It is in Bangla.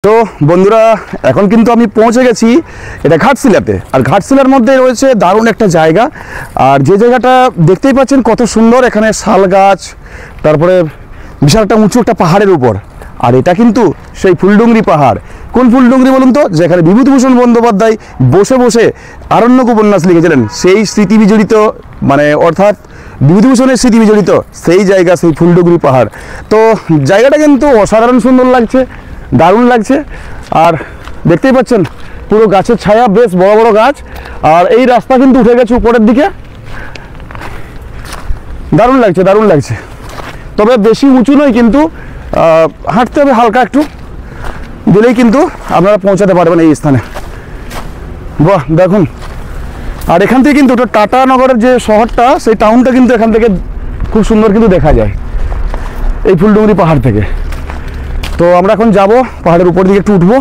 তো বন্ধুরা এখন কিন্তু আমি পৌঁছে গেছি এটা ঘাটশিলাতে। আর ঘাটশিলার মধ্যে রয়েছে দারুণ একটা জায়গা। আর যে জায়গাটা দেখতেই পাচ্ছেন কত সুন্দর, এখানে শাল গাছ, তারপরে বিশাল একটা উঁচু একটা পাহাড়ের উপর। আর এটা কিন্তু সেই ফুলডুংরি পাহাড়। কোন ফুলডুংরি বলুন তো? যেখানে বিভূতিভূষণ বন্দ্যোপাধ্যায় বসে বসে আরণ্যক উপন্যাস লিখেছিলেন, সেই স্মৃতি বিজড়িত, মানে অর্থাৎ বিভূতিভূষণের স্মৃতি বিজড়িত সেই জায়গা, সেই ফুলডুংরি পাহাড়। তো জায়গাটা কিন্তু অসাধারণ সুন্দর লাগছে, দারুণ লাগছে। আর দেখতেই পাচ্ছেন পুরো গাছের ছায়া, বেশ বড় বড় গাছ। আর এই রাস্তা কিন্তু উঠে গেছে উপরের দিকে, দারুণ লাগছে, দারুণ লাগছে। তবে বেশি উঁচু নয়, কিন্তু হাঁটতে হবে হালকা একটু, দিলেই কিন্তু আপনারা পৌঁছাতে পারবেন এই স্থানে। বাহ, দেখুন। আর এখান থেকে কিন্তু টাটানগরের যে শহরটা, সেই টাউনটা কিন্তু এখান থেকে খুব সুন্দর কিন্তু দেখা যায় এই ফুলডুংরি পাহাড় থেকে। তো আমরা এখন যাব পাহাড়ের উপর দিকে, একটু উঠবো।